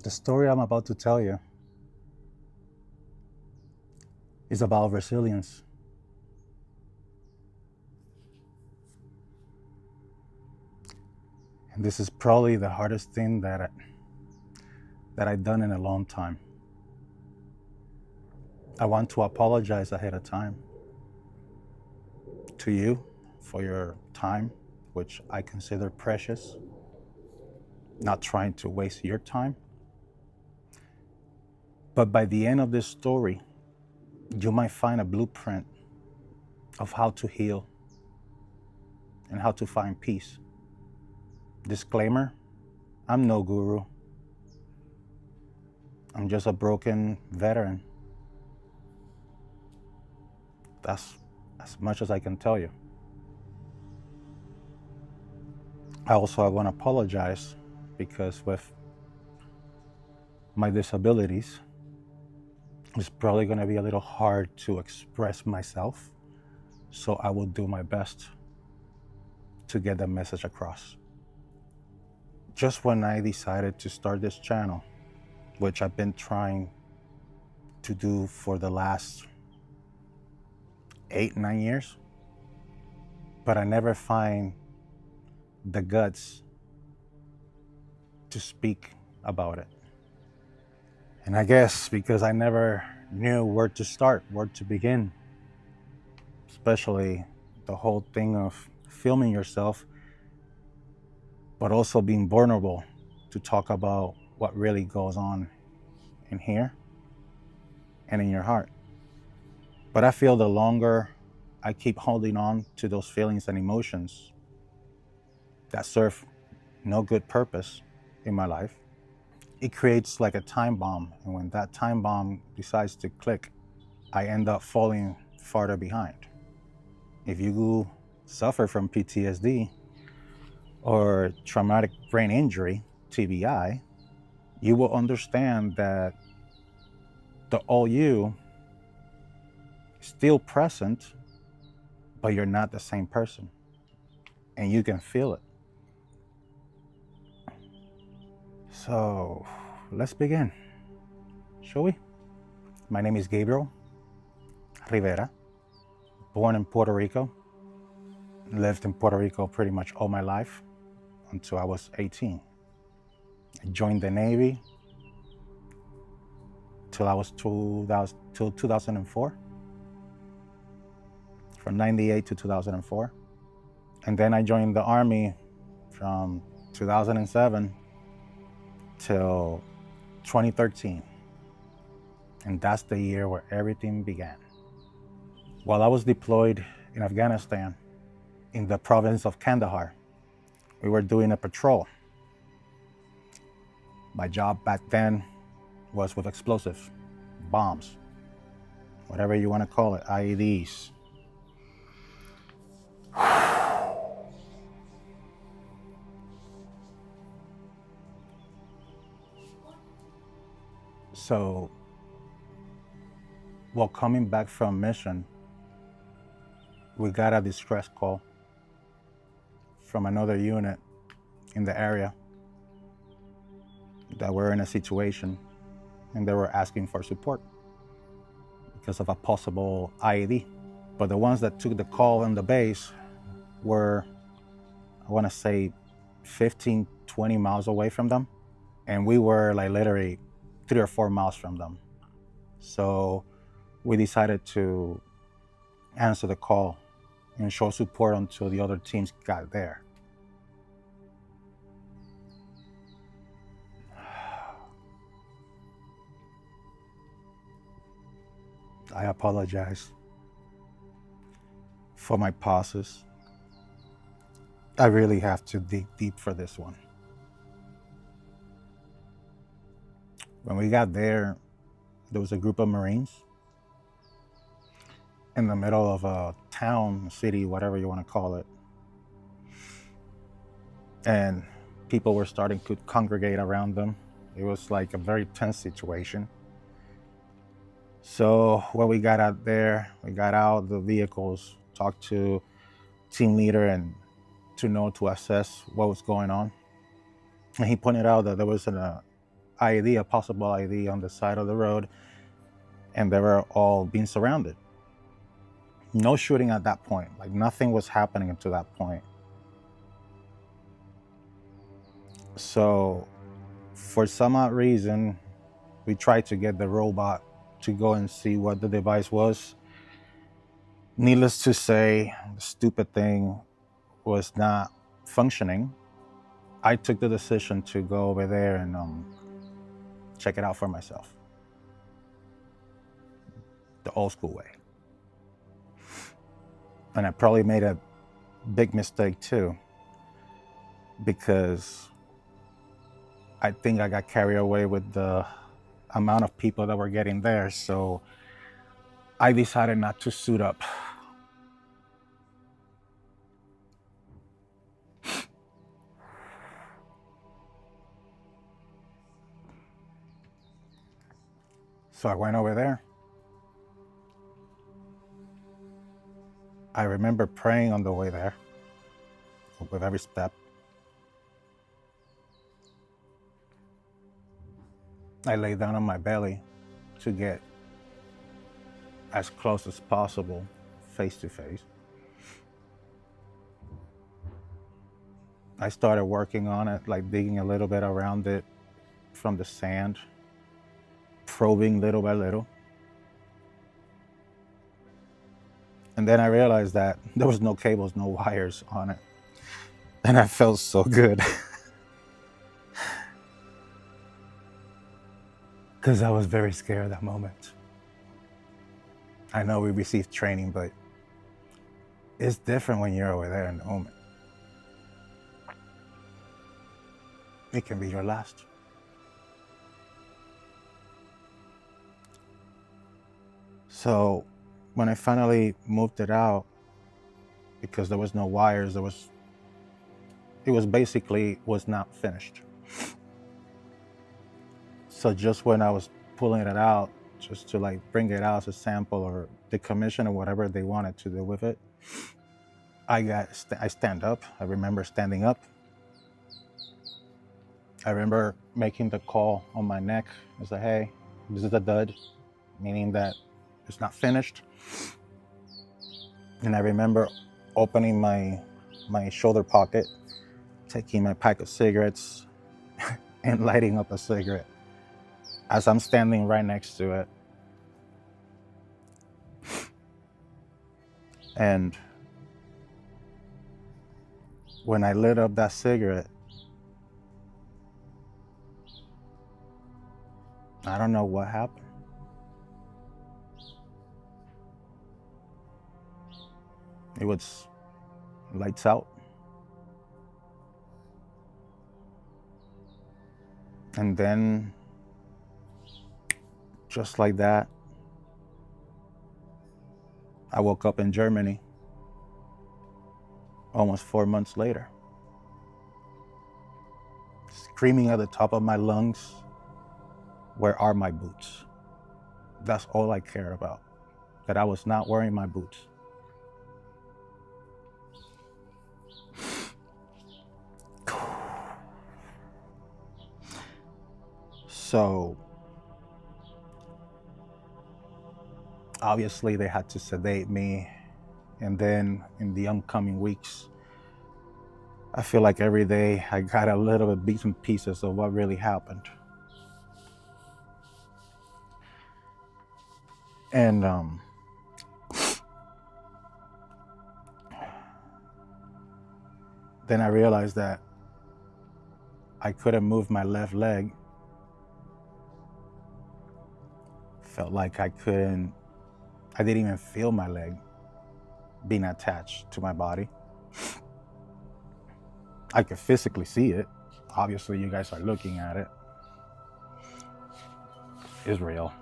The story I'm about to tell you is about resilience. And this is probably the hardest thing that I've done in a long time. I want to apologize ahead of time to you for your time, which I consider precious, not trying to waste your time. But by the end of this story, you might find a blueprint of how to heal and how to find peace. Disclaimer, I'm no guru. I'm just a broken veteran. That's as much as I can tell you. I want to apologize because with my disabilities, it's probably going to be a little hard to express myself. So I will do my best to get the message across. Just when I decided to start this channel, which I've been trying to do for the last 8-9 years, but I never find the guts to speak about it. And I guess because I never knew where to start, where to begin, especially the whole thing of filming yourself, but also being vulnerable to talk about what really goes on in here and in your heart. But I feel the longer I keep holding on to those feelings and emotions that serve no good purpose in my life, it creates like a time bomb. And when that time bomb decides to click, I end up falling farther behind. If you suffer from PTSD or traumatic brain injury, TBI, you will understand that the old you is still present, but you're not the same person. And you can feel it. So let's begin, shall we? My name is Gabriel Rivera, born in Puerto Rico, lived in Puerto Rico pretty much all my life until I was 18. I joined the Navy till I was till 2004, from 98 to 2004. And then I joined the Army from 2007 till 2013. And that's the year where everything began. While I was deployed in Afghanistan, in the province of Kandahar, we were doing a patrol. My job back then was with explosives, bombs, whatever you want to call it, IEDs. So, while coming back from mission, we got a distress call from another unit in the area that were in a situation and they were asking for support because of a possible IED. But the ones that took the call on the base were, I want to say, 15, 20 miles away from them. And we were like literally 3 or 4 miles from them. So we decided to answer the call and show support until the other teams got there. I apologize for my pauses. I really have to dig deep for this one. When we got there, there was a group of Marines in the middle of a town, city, whatever you want to call it. And people were starting to congregate around them. It was like a very tense situation. So when we got out there, we got out the vehicles, talked to team leader and to assess what was going on. And he pointed out that there was IED, a possible IED on the side of the road, and they were all being surrounded. No shooting at that point, like nothing was happening until that point. So for some odd reason, we tried to get the robot to go and see what the device was. Needless to say, the stupid thing was not functioning. I took the decision to go over there and check it out for myself, the old school way. And I probably made a big mistake too, because I think I got carried away with the amount of people that were getting there. So I decided not to suit up. So I went over there. I remember praying on the way there with every step. I lay down on my belly to get as close as possible, face to face. I started working on it, like digging a little bit around it from the sand, probing little by little. And then I realized that there was no cables, no wires on it. And I felt so good. Because I was very scared at that moment. I know we received training, but it's different when you're over there in the moment. It can be your last. So when I finally moved it out, because there was no wires, it was basically was not finished. So just when I was pulling it out, just to like bring it out as a sample or decommission or whatever they wanted to do with it, I stand up. I remember standing up. I remember making the call on my neck. I said, hey, this is a dud, meaning that it's not finished. And I remember opening my shoulder pocket, taking my pack of cigarettes and lighting up a cigarette as I'm standing right next to it. And when I lit up that cigarette, I don't know what happened. It was lights out. And then, just like that, I woke up in Germany almost 4 months later, screaming at the top of my lungs, where are my boots? That's all I care about, that I was not wearing my boots. So obviously they had to sedate me. And then in the upcoming weeks, I feel like every day I got a little bit bits and pieces of what really happened. And then I realized that I couldn't move my left leg. Felt like I didn't even feel my leg being attached to my body. I could physically see it. Obviously, you guys are looking at it. It's real.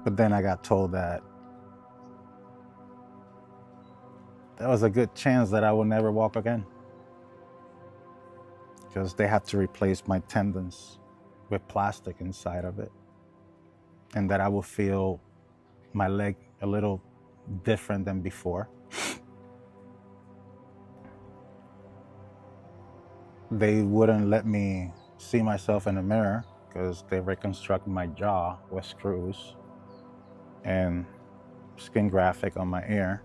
But then I got told that there was a good chance that I would never walk again, because they had to replace my tendons with plastic inside of it, and that I would feel my leg a little different than before. They wouldn't let me see myself in the mirror because they reconstruct my jaw with screws and skin graphic on my ear.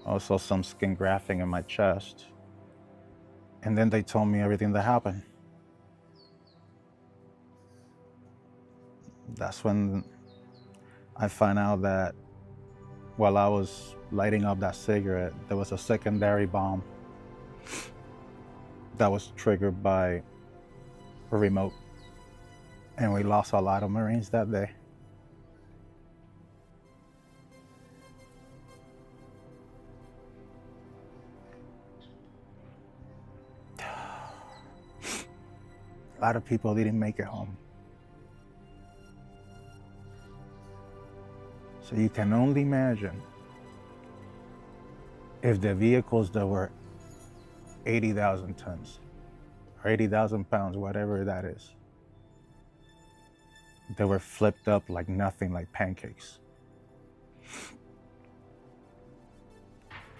Also some skin grafting in my chest. And then they told me everything that happened. That's when I found out that while I was lighting up that cigarette, there was a secondary bomb that was triggered by a remote. And we lost a lot of Marines that day. A lot of people didn't make it home. So you can only imagine if the vehicles that were 80,000 tons or 80,000 pounds, whatever that is, they were flipped up like nothing, like pancakes.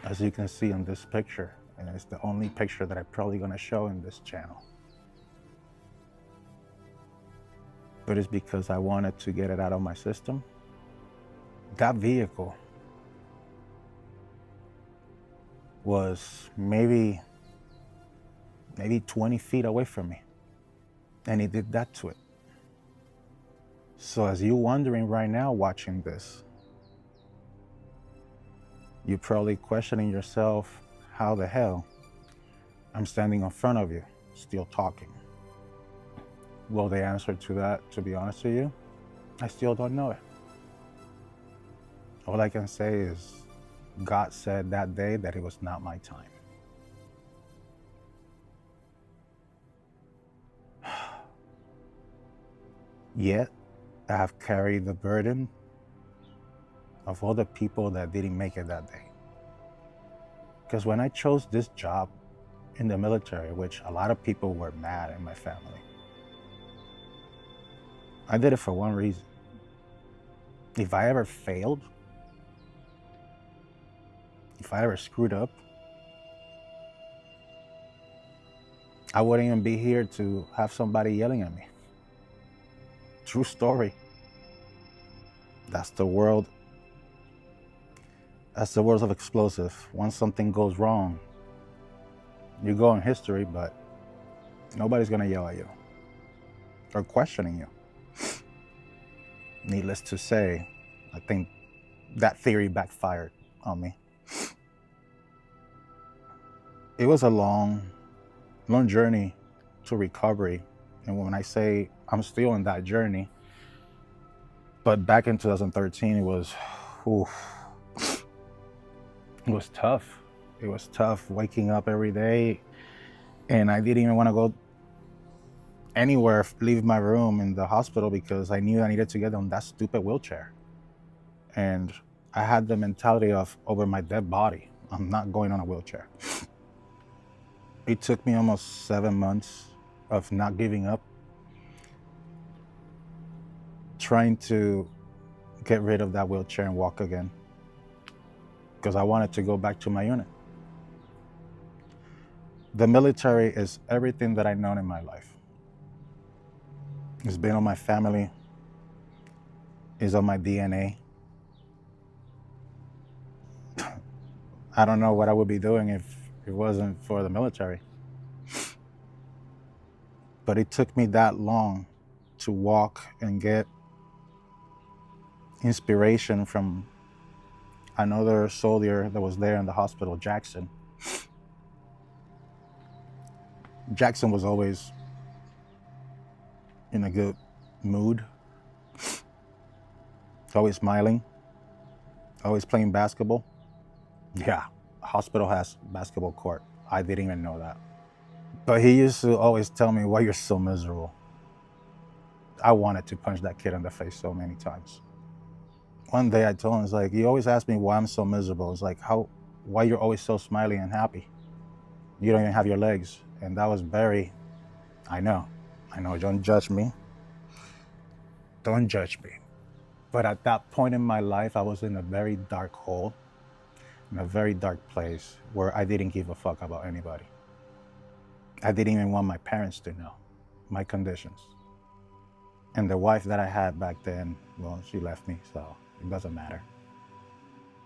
As you can see on this picture, and it's the only picture that I'm probably gonna show in this channel. But it's because I wanted to get it out of my system. That vehicle was maybe 20 feet away from me, and it did that to it. So as you're wondering right now watching this, you're probably questioning yourself, how the hell I'm standing in front of you, still talking? Well, the answer to that, to be honest with you, I still don't know it. All I can say is God said that day that it was not my time. Yet, I have carried the burden of all the people that didn't make it that day. Because when I chose this job in the military, which a lot of people were mad in my family, I did it for one reason. If I ever failed, if I ever screwed up, I wouldn't even be here to have somebody yelling at me. True story. That's the world. That's the world of explosive. Once something goes wrong, you go in history, but nobody's gonna yell at you or questioning you. Needless to say, I think that theory backfired on me. It was a long journey to recovery. And when I say I'm still in that journey, but back in 2013, it was tough. It was tough waking up every day, and I didn't even want to go anywhere, leave my room in the hospital, because I knew I needed to get on that stupid wheelchair. And I had the mentality of, over my dead body, I'm not going on a wheelchair. It took me almost 7 months of not giving up, trying to get rid of that wheelchair and walk again, because I wanted to go back to my unit. The military is everything that I've known in my life. It's been on my family, it's on my DNA. I don't know what I would be doing if it wasn't for the military. But it took me that long to walk and get inspiration from another soldier that was there in the hospital, Jackson. Jackson was always in a good mood, always smiling, always playing basketball. Yeah, hospital has basketball court. I didn't even know that. But he used to always tell me, why you're so miserable. I wanted to punch that kid in the face so many times. One day I told him, it's like, you always ask me why I'm so miserable. It's like, why you're always so smiley and happy? You don't even have your legs. And that was very, I know, don't judge me. Don't judge me. But at that point in my life, I was in a very dark hole, in a very dark place where I didn't give a fuck about anybody. I didn't even want my parents to know my conditions. And the wife that I had back then, well, she left me, so it doesn't matter.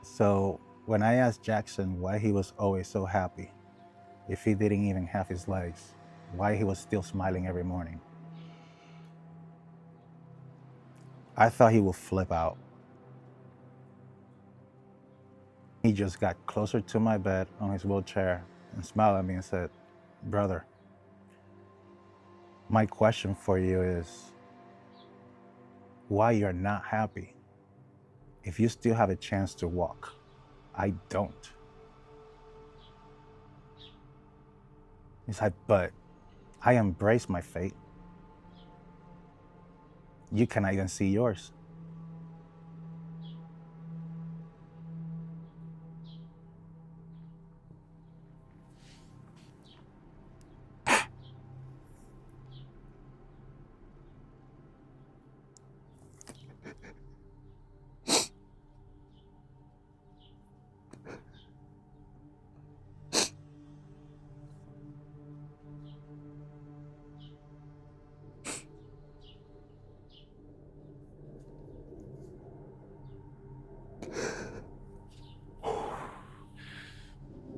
So when I asked Jackson why he was always so happy, if he didn't even have his legs, why he was still smiling every morning, I thought he would flip out. He just got closer to my bed on his wheelchair and smiled at me and said, "Brother, my question for you is why you're not happy if you still have a chance to walk. I don't." He's like, "But I embrace my fate. You cannot even see yours."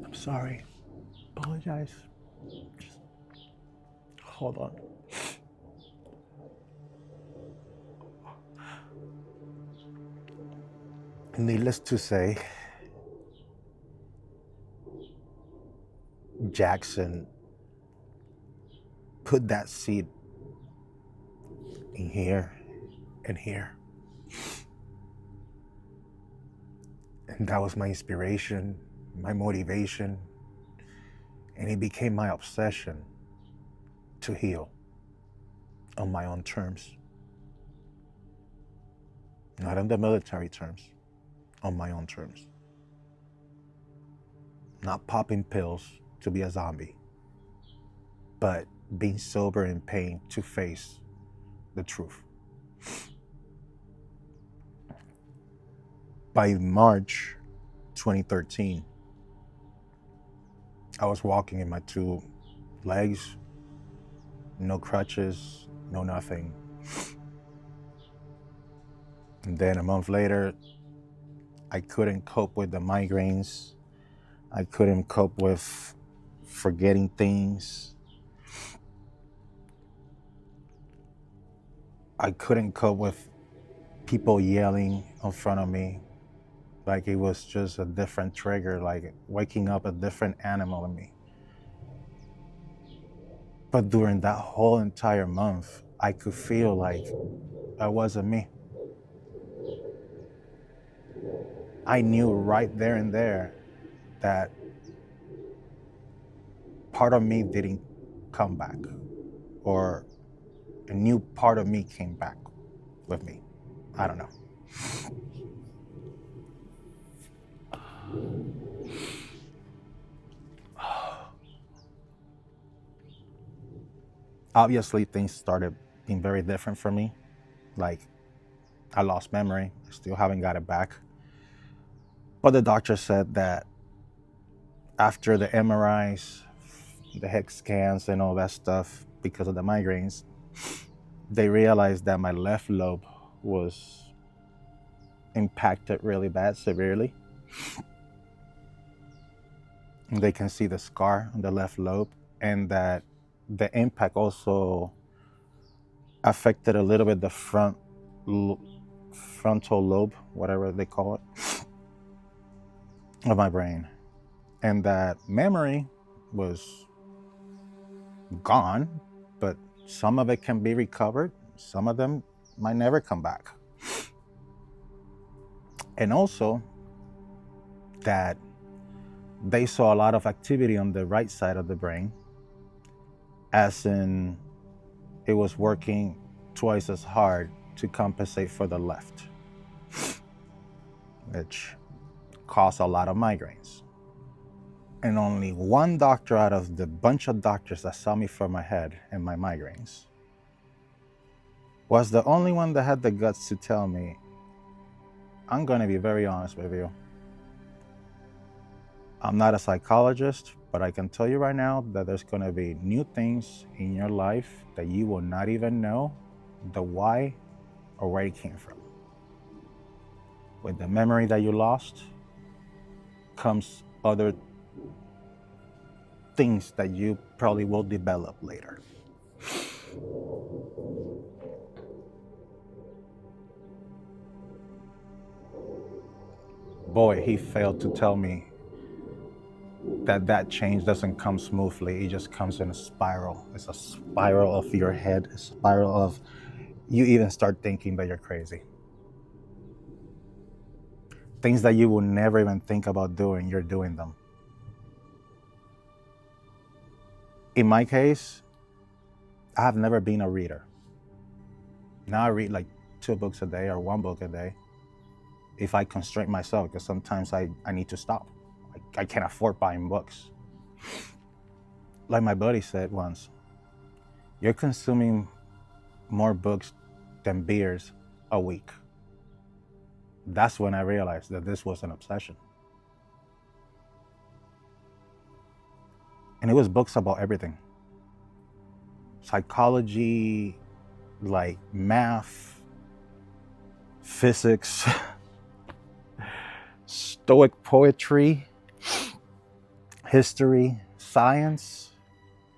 I'm sorry. Apologize. Just hold on. Needless to say, Jackson put that seed in here and here. And that was my inspiration, my motivation, and it became my obsession to heal on my own terms. Not on the military terms, on my own terms. Not popping pills to be a zombie, but being sober in pain to face the truth. By March 2013, I was walking in my two legs, no crutches, no nothing. And then a month later, I couldn't cope with the migraines. I couldn't cope with forgetting things. I couldn't cope with people yelling in front of me. Like it was just a different trigger, like waking up a different animal in me. But during that whole entire month, I could feel like I wasn't me. I knew right there and there that part of me didn't come back, or a new part of me came back with me. I don't know. Obviously, things started being very different for me. Like, I lost memory. I still haven't got it back. But the doctor said that after the MRIs, the head scans, and all that stuff, because of the migraines, they realized that my left lobe was impacted really bad, severely. And they can see the scar on the left lobe, and that the impact also affected a little bit the frontal lobe, whatever they call it, of my brain. And that memory was gone, but some of it can be recovered. Some of them might never come back. And also that they saw a lot of activity on the right side of the brain, as in it was working twice as hard to compensate for the left, which caused a lot of migraines. And only one doctor out of the bunch of doctors that saw me for my head and my migraines was the only one that had the guts to tell me, "I'm going to be very honest with you. I'm not a psychologist, But I can tell you right now that there's going to be new things in your life that you will not even know the why or where it came from. With the memory that you lost comes other things that you probably will develop later. Boy, he failed to tell me that change doesn't come smoothly. It just comes in a spiral. It's a spiral of your head, a spiral of you even start thinking that you're crazy. Things that you will never even think about doing, you're doing them. In my case, I have never been a reader. Now I read like 2 books a day or 1 book a day. If I constrain myself, because sometimes I need to stop. I can't afford buying books. Like my buddy said once, you're consuming more books than beers a week. That's when I realized that this was an obsession. And it was books about everything. Psychology, like math, physics, Stoic poetry, history, science.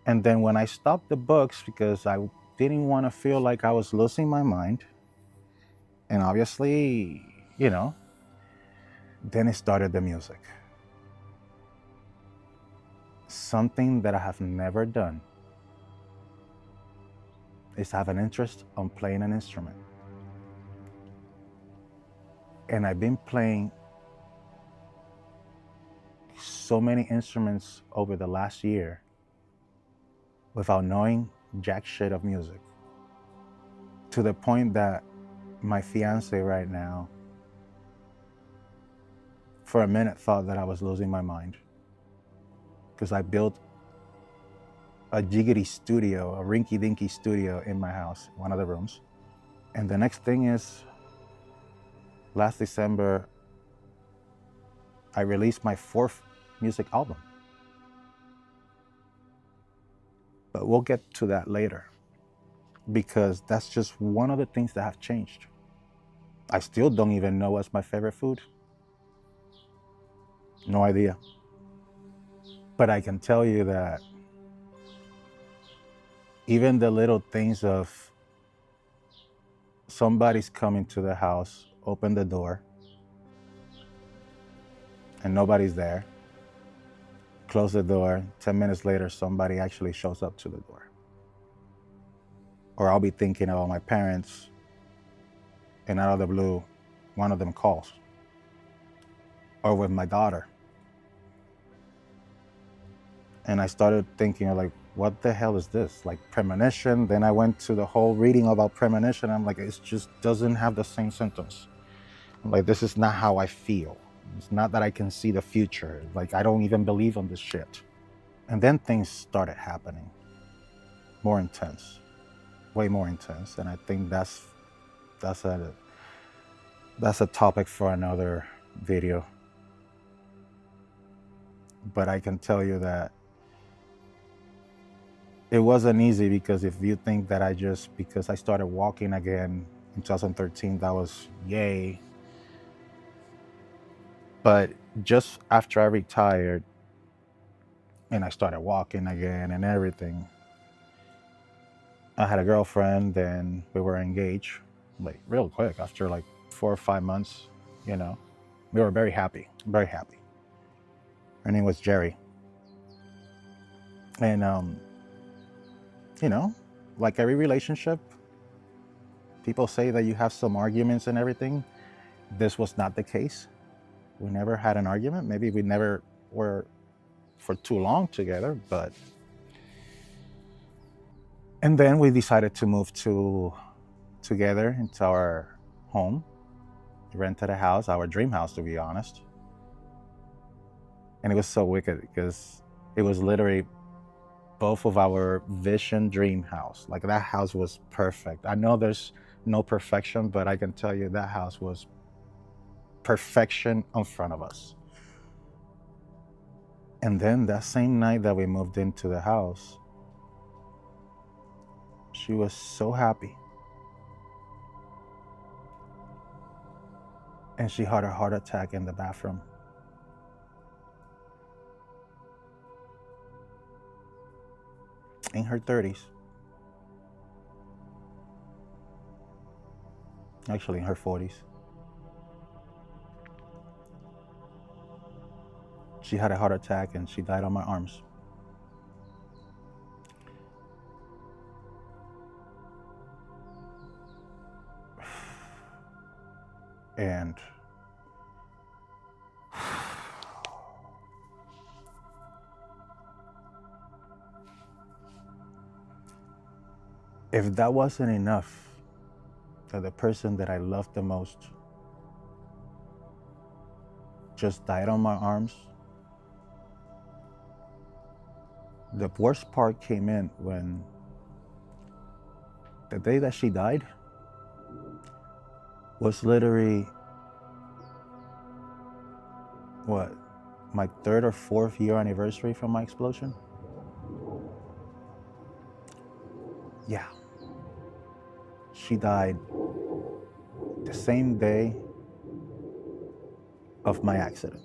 And then when I stopped the books because I didn't want to feel like I was losing my mind, and obviously, then it started the music. Something that I have never done is have an interest on playing an instrument. And I've been playing so many instruments over the last year without knowing jack shit of music, to the point that my fiance right now, for a minute, thought that I was losing my mind because I built a jiggity studio, a rinky-dinky studio in my house, one of the rooms. And the next thing is, last December, I released my 4th music album. But we'll get to that later, because that's just one of the things that have changed. I still don't even know what's my favorite food. No idea. But I can tell you that even the little things of somebody's coming to the house, open the door, and nobody's there, close the door, 10 minutes later, somebody actually shows up to the door. Or I'll be thinking about my parents, and out of the blue, one of them calls. Or with my daughter. And I started thinking, like, what the hell is this? Like premonition. Then I went to the whole reading about premonition. I'm like, it just doesn't have the same symptoms. I'm like, this is not how I feel. It's not that I can see the future. Like, I don't even believe in this shit. And then things started happening. More intense. Way more intense. And I think that's a topic for another video. But I can tell you that it wasn't easy, because if you think that because I started walking again in 2013, that was yay. But just after I retired and I started walking again and everything, I had a girlfriend and we were engaged, like real quick, after like 4 or 5 months, we were very happy, very happy. Her name was Jerry. And, like every relationship, people say that you have some arguments and everything. This was not the case. We never had an argument. Maybe we never were for too long together, but. And then we decided to move together into our home. We rented a house, our dream house, to be honest. And it was so wicked because it was literally both of our vision dream house. Like, that house was perfect. I know there's no perfection, but I can tell you that house was perfection in front of us. And then that same night that we moved into the house, she was so happy. And she had a heart attack in the bathroom. In her 30s. Actually, in her 40s. She had a heart attack and she died on my arms. And if that wasn't enough, that the person that I loved the most just died on my arms, the worst part came in when the day that she died was literally, my 3rd or 4th year anniversary from my explosion? Yeah. She died the same day of my accident,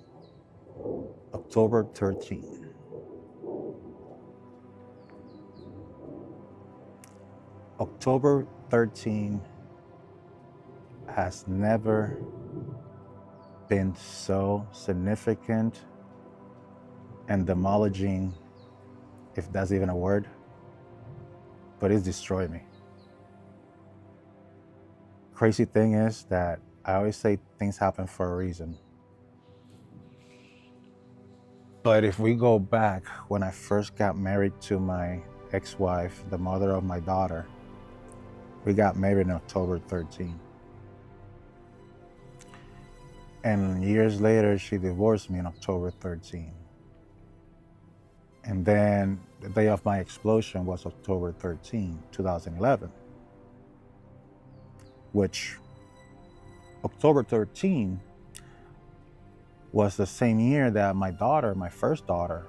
October 13th. October 13 has never been so significant and demolishing, if that's even a word, but it's destroyed me. Crazy thing is that I always say things happen for a reason. But if we go back when I first got married to my ex-wife, the mother of my daughter, we got married on October 13. And years later, she divorced me on October 13. And then the day of my explosion was October 13, 2011, which October 13 was the same year that my daughter, my first daughter,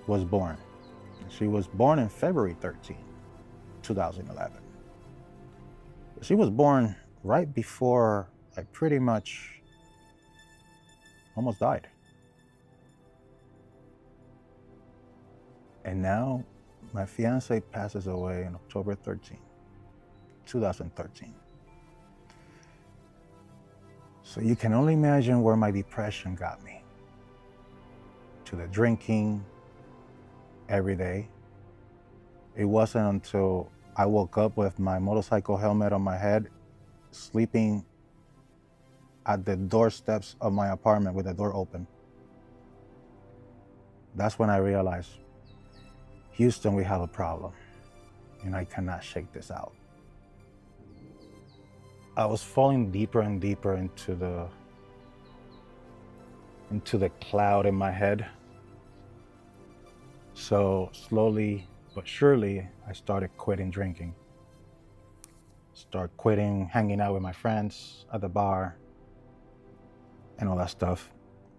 was born. She was born in February 13, 2011. She was born right before I pretty much almost died. And now my fiance passes away on October 13, 2013. So you can only imagine where my depression got me. To the drinking every day. It wasn't until I woke up with my motorcycle helmet on my head, sleeping at the doorsteps of my apartment with the door open. That's when I realized, Houston, we have a problem, and I cannot shake this out. I was falling deeper and deeper into the cloud in my head. So slowly but surely, I started quitting drinking. Start quitting hanging out with my friends at the bar and all that stuff.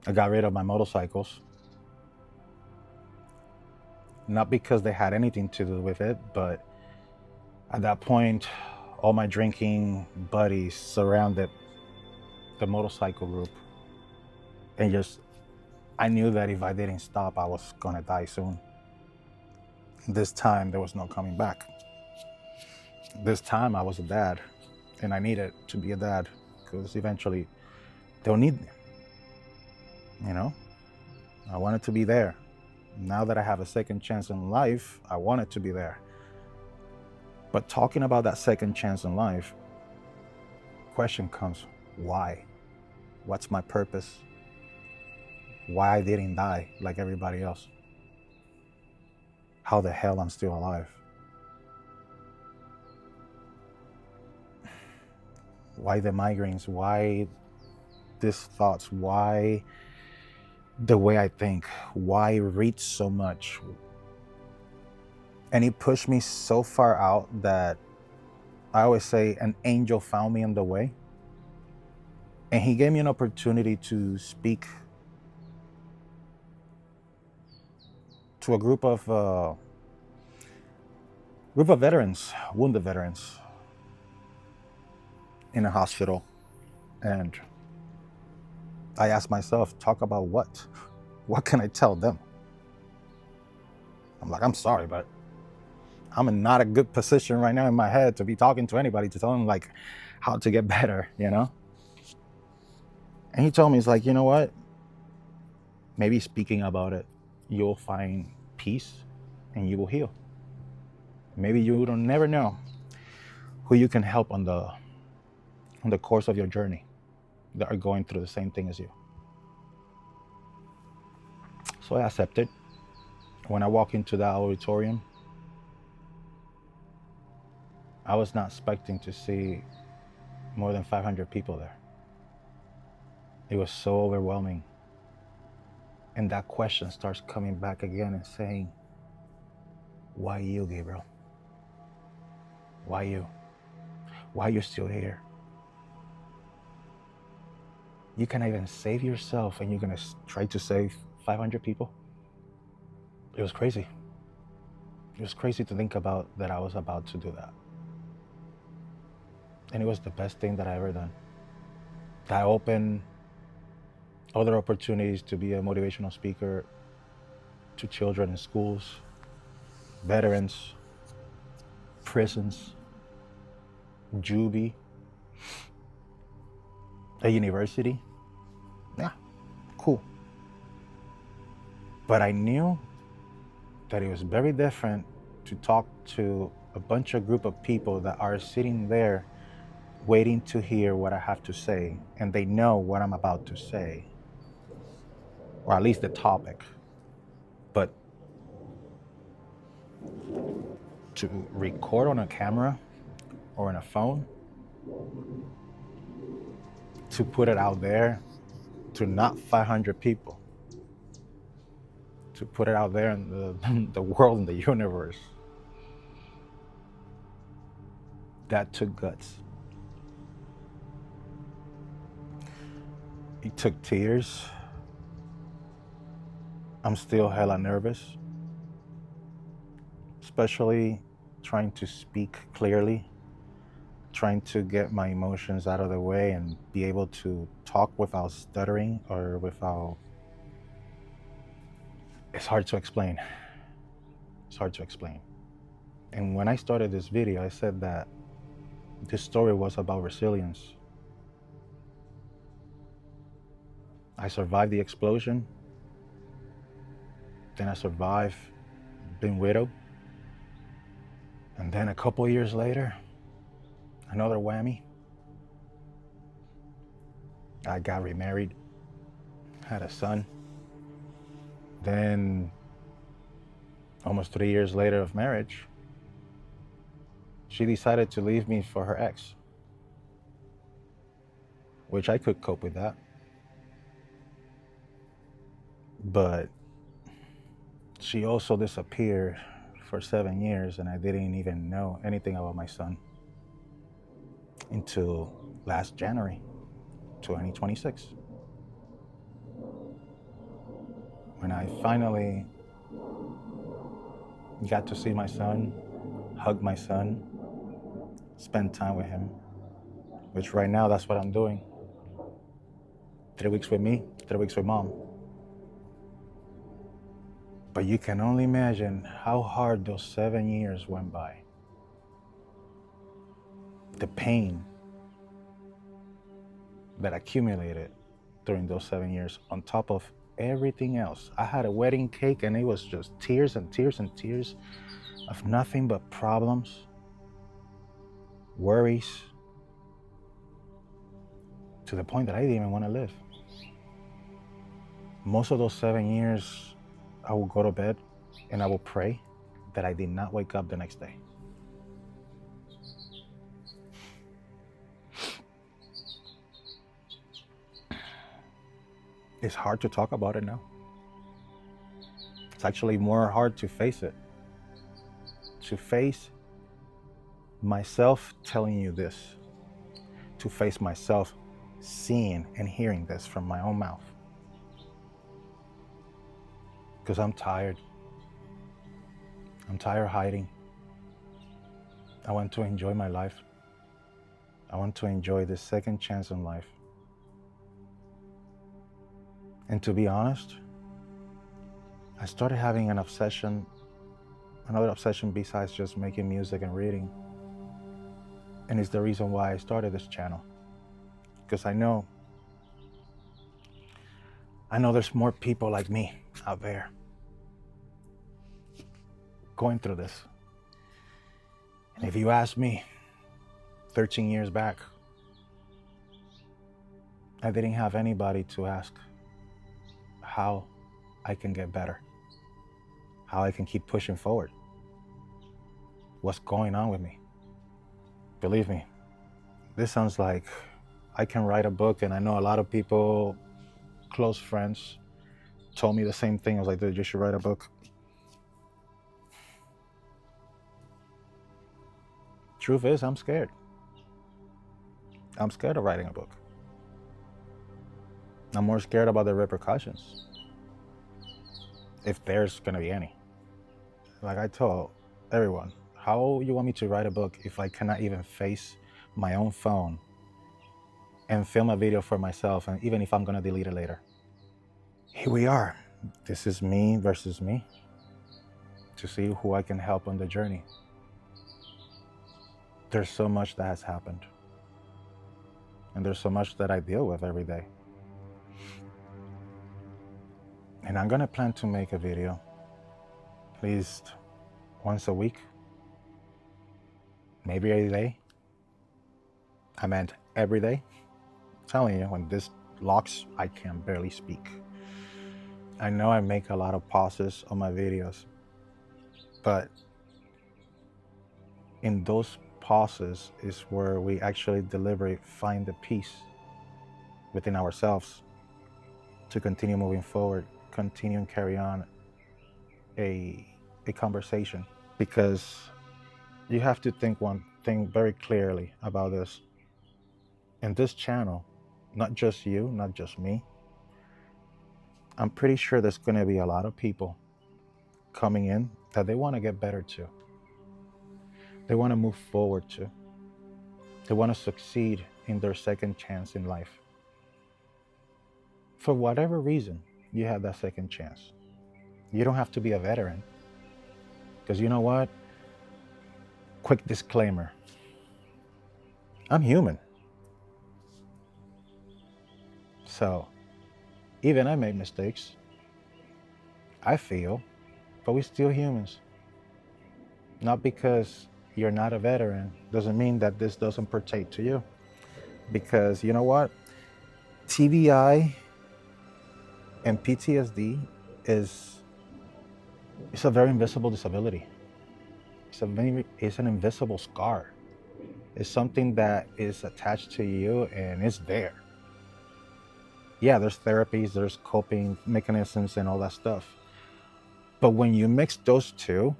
I got rid of my motorcycles. Not because they had anything to do with it, but at that point, all my drinking buddies surrounded the motorcycle group. And I knew that if I didn't stop, I was gonna die soon. This time, there was no coming back. This time, I was a dad, and I needed to be a dad, because eventually, they'll need me. You know? I wanted to be there. Now that I have a second chance in life, I wanted to be there. But talking about that second chance in life, question comes, why? What's my purpose? Why I didn't die like everybody else? How the hell I'm still alive? Why the migraines? Why these thoughts? Why the way I think? Why read so much? And it pushed me so far out that I always say an angel found me on the way. And he gave me an opportunity to speak to a group of veterans, wounded veterans, in a hospital, and I asked myself, talk about what? What can I tell them? I'm like, I'm sorry, but I'm in not a good position right now in my head to be talking to anybody, to tell them like how to get better, you know? And he told me, he's like, you know what? Maybe speaking about it, you'll find peace and you will heal. Maybe you don't never know who you can help on the course of your journey that are going through the same thing as you. So I accepted. When I walk into that auditorium, I was not expecting to see more than 500 people there. It was so overwhelming. And that question starts coming back again and saying, why you, Gabriel? Why you? Why you're still here? You can't even save yourself and you're gonna try to save 500 people? It was crazy. It was crazy to think about that I was about to do that. And it was the best thing that I ever done. That opened other opportunities to be a motivational speaker to children in schools, veterans, prisons, juvie, a university. Yeah, cool. But I knew that it was very different to talk to a bunch of group of people that are sitting there waiting to hear what I have to say, and they know what I'm about to say, or at least the topic. But to record on a camera or on a phone, to put it out there to not 500 people, to put it out there in the world, in the universe, that took guts. It took tears. I'm still hella nervous, especially trying to speak clearly, trying to get my emotions out of the way and be able to talk without stuttering or without... It's hard to explain. It's hard to explain. And when I started this video, I said that this story was about resilience. I survived the explosion. Then I survived being widowed. And then a couple years later, another whammy. I got remarried, had a son. Then, almost 3 years later of marriage, she decided to leave me for her ex, which I could cope with that. But she also disappeared for 7 years, and I didn't even know anything about my son until last January 2026, when I finally got to see my son, hug my son, spend time with him, which right now that's what I'm doing. 3 weeks with me, 3 weeks with mom. But you can only imagine how hard those 7 years went by. The pain that accumulated during those 7 years on top of everything else. I had a wedding cake and it was just tears and tears and tears of nothing but problems, worries, to the point that I didn't even want to live. Most of those 7 years, I will go to bed and I will pray that I did not wake up the next day. It's hard to talk about it now. It's actually more hard to face it. To face myself telling you this. To face myself seeing and hearing this from my own mouth. Because I'm tired. I'm tired of hiding. I want to enjoy my life. I want to enjoy this second chance in life. And to be honest, I started having another obsession besides just making music and reading. And it's the reason why I started this channel. Because I know there's more people like me out there going through this. And if you ask me, 13 years back, I didn't have anybody to ask how I can get better, how I can keep pushing forward, what's going on with me. Believe me, this sounds like I can write a book, and I know a lot of people, close friends, told me the same thing. I was like, dude, you should write a book. Truth is, I'm scared. I'm scared of writing a book. I'm more scared about the repercussions, if there's gonna be any. Like I told everyone, how you want me to write a book if I cannot even face my own phone and film a video for myself, and even if I'm gonna delete it later? Here we are. This is me versus me, to see who I can help on the journey. There's so much that has happened, and there's so much that I deal with every day. And I'm gonna plan to make a video at least once a week, maybe every day. I meant every day. I'm telling you, when this locks, I can barely speak. I know I make a lot of pauses on my videos, but in those pauses is where we actually deliberately find the peace within ourselves to continue moving forward, continue and carry on a conversation. Because you have to think one thing very clearly about this. In this channel, not just you, not just me, I'm pretty sure there's going to be a lot of people coming in that they want to get better too. They want to move forward too. They want to succeed in their second chance in life. For whatever reason, you have that second chance. You don't have to be a veteran. Because you know what? Quick disclaimer. I'm human. So, even I make mistakes. I feel, but we're still humans. Not because you're not a veteran doesn't mean that this doesn't pertain to you. Because you know what? TBI and PTSD is a very invisible disability. It's an invisible scar. It's something that is attached to you and it's there. Yeah, there's therapies, there's coping mechanisms and all that stuff. But when you mix those two,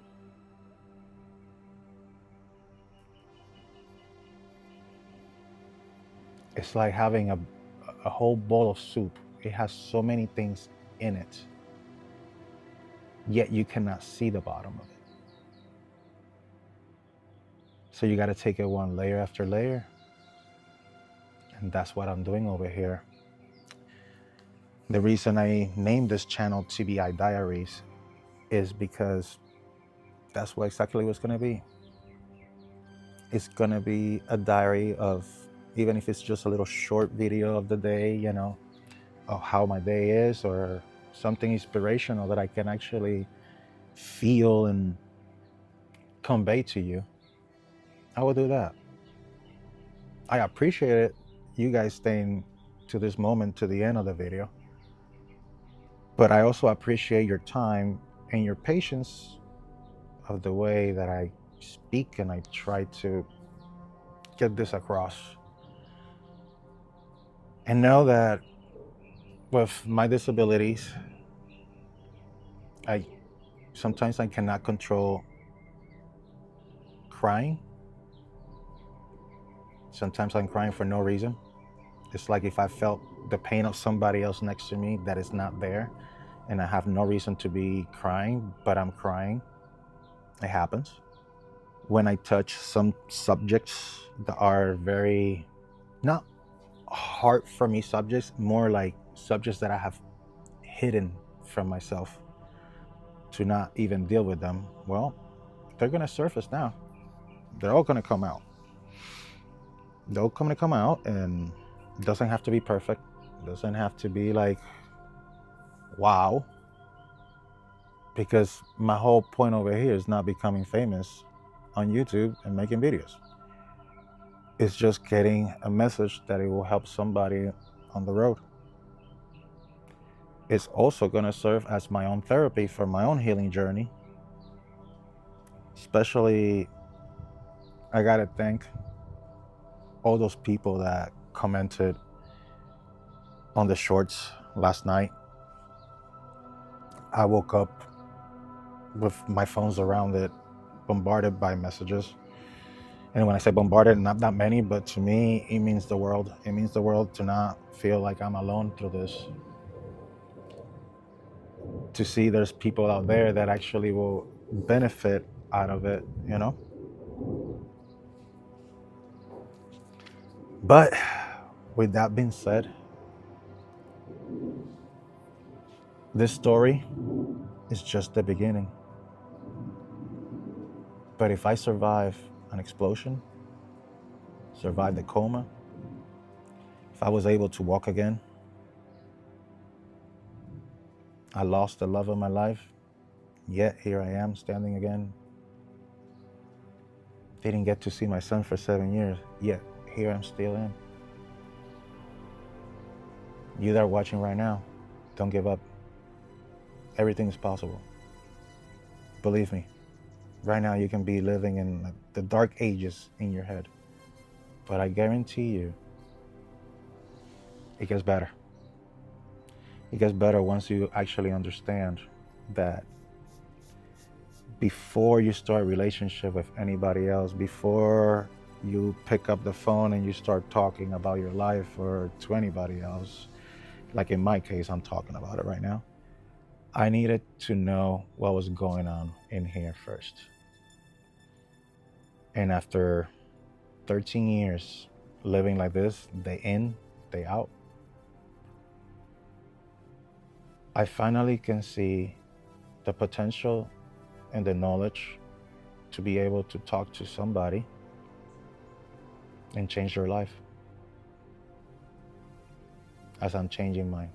it's like having a whole bowl of soup. It has so many things in it, yet you cannot see the bottom of it. So you got to take it one layer after layer. And that's what I'm doing over here. The reason I named this channel TBI Diaries is because that's what exactly what's going to be. It's going to be a diary of, even if it's just a little short video of the day, you know, of how my day is, or something inspirational that I can actually feel and convey to you. I will do that. I appreciate it, you guys staying to this moment, to the end of the video. But I also appreciate your time and your patience of the way that I speak and I try to get this across. And know that with my disabilities, sometimes I cannot control crying. Sometimes I'm crying for no reason. It's like if I felt the pain of somebody else next to me that is not there, and I have no reason to be crying, but I'm crying. It happens. When I touch some subjects that are very, not hard for me subjects, more like subjects that I have hidden from myself to not even deal with them, well, they're going to surface now. They're all going to come out. They're all going to come out, and it doesn't have to be perfect. It doesn't have to be like, wow. Because my whole point over here is not becoming famous on YouTube and making videos. It's just getting a message that it will help somebody on the road. It's also going to serve as my own therapy for my own healing journey. Especially, I got to thank all those people that commented on the shorts last night. I woke up with my phone surrounded, bombarded by messages. And when I say bombarded, not that many, but to me, it means the world. It means the world to not feel like I'm alone through this. To see there's people out there that actually will benefit out of it, you know? But with that being said, this story is just the beginning. But if I survive an explosion, survive the coma, if I was able to walk again, I lost the love of my life, yet here I am standing again. Didn't get to see my son for 7 years, yet here I'm still in. You that are watching right now, don't give up. Everything is possible. Believe me, right now you can be living in the dark ages in your head, but I guarantee you, it gets better. It gets better once you actually understand that before you start a relationship with anybody else, before you pick up the phone and you start talking about your life or to anybody else, like in my case, I'm talking about it right now, I needed to know what was going on in here first. And after 13 years living like this, day in, day out, I finally can see the potential and the knowledge to be able to talk to somebody and change their life as I'm changing mine.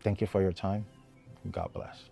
Thank you for your time. God bless.